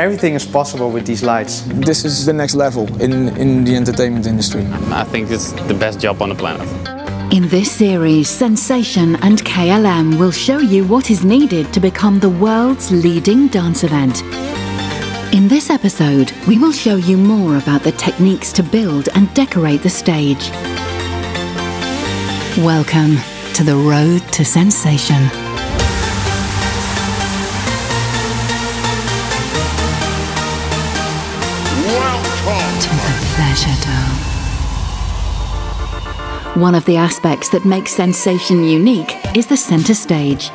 Everything is possible with these lights. This is the next level in the entertainment industry. I think it's the best job on the planet. In this series, Sensation and KLM will show you what is needed to become the world's leading dance event. In this episode, we will show you more about the techniques to build and decorate the stage. Welcome to the road to sensation. Welcome to the Pleasure Dome. One of the aspects that makes Sensation unique is the centre stage.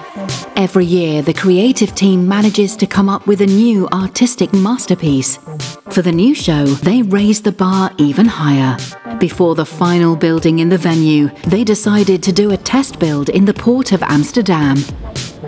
Every year, the creative team manages to come up with a new artistic masterpiece. For the new show, they raise the bar even higher. Before the final building in the venue, they decided to do a test build in the port of Amsterdam.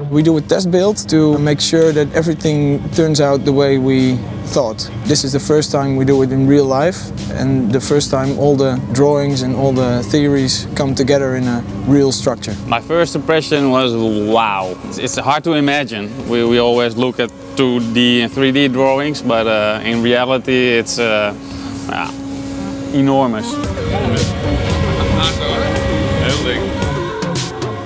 We do a test build to make sure that everything turns out the way we thought. This is the first time we do it in real life, and the first time all the drawings and all the theories come together in a real structure. My first impression was wow. It's hard to imagine. We always look at 2D and 3D drawings, but in reality it's enormous.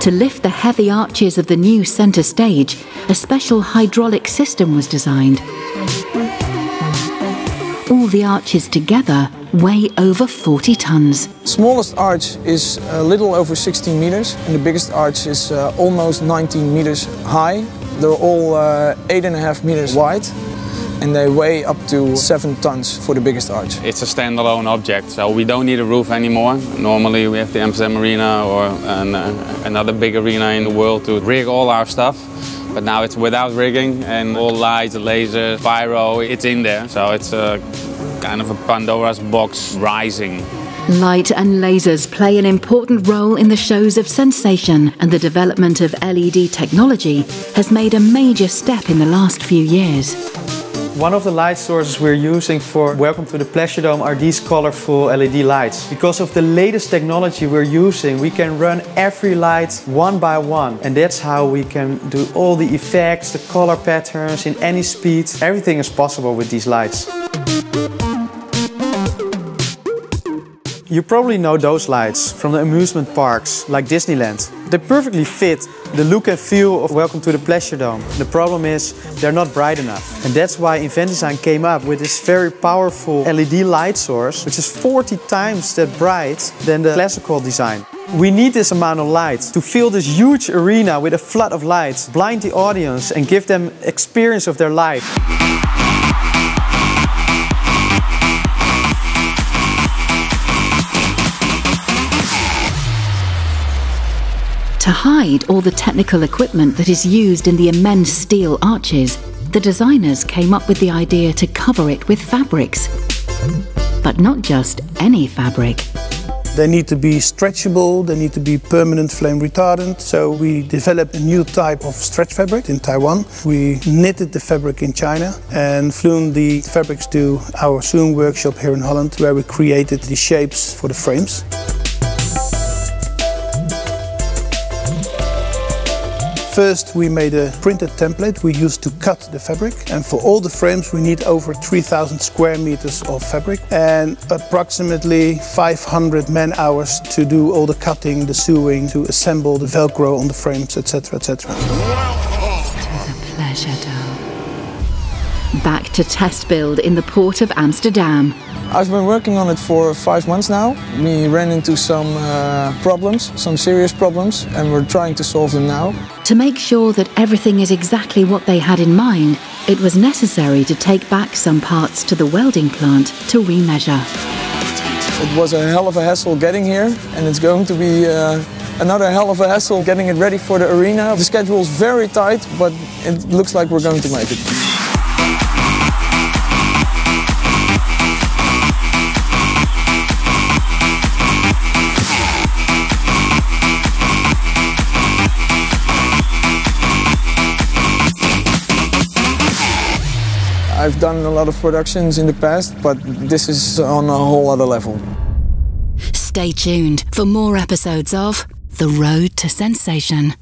To lift the heavy arches of the new centre stage, a special hydraulic system was designed. All the arches together weigh over 40 tons. Smallest arch is a little over 16 meters, and the biggest arch is almost 19 meters high. They're all 8.5 meters wide, and they weigh up to 7 tons for the biggest arch. It's a standalone object, so we don't need a roof anymore. Normally we have the Amsterdam Arena or another big arena in the world to rig all our stuff. But now it's without rigging, and all lights, lasers, pyro, it's in there. So it's a kind of a Pandora's box rising. Light and lasers play an important role in the shows of Sensation, and the development of LED technology has made a major step in the last few years. One of the light sources we're using for Welcome to the Pleasure Dome are these colorful LED lights. Because of the latest technology we're using, we can run every light one by one. And that's how we can do all the effects, the color patterns in any speed. Everything is possible with these lights. You probably know those lights from the amusement parks, like Disneyland. They perfectly fit the look and feel of Welcome to the Pleasure Dome. The problem is, they're not bright enough. And that's why InventDesign came up with this very powerful LED light source, which is 40 times that bright than the classical design. We need this amount of light to fill this huge arena with a flood of lights, blind the audience and give them experience of their life. To hide all the technical equipment that is used in the immense steel arches, the designers came up with the idea to cover it with fabrics. But not just any fabric. They need to be stretchable, they need to be permanent flame retardant. So we developed a new type of stretch fabric in Taiwan. We knitted the fabric in China and flew the fabrics to our sewing workshop here in Holland, where we created the shapes for the frames. First, we made a printed template we used to cut the fabric, and for all the frames we need over 3,000 square meters of fabric and approximately 500 man-hours to do all the cutting, the sewing, to assemble the Velcro on the frames, etc, etc. To the Pleasure Dome. Back to test build in the port of Amsterdam. I've been working on it for 5 months now. We ran into some problems, some serious problems, and we're trying to solve them now. To make sure that everything is exactly what they had in mind, it was necessary to take back some parts to the welding plant to remeasure. It was a hell of a hassle getting here, and it's going to be another hell of a hassle getting it ready for the arena. The schedule's very tight, but it looks like we're going to make it. I've done a lot of productions in the past, but this is on a whole other level. Stay tuned for more episodes of The Road to Sensation.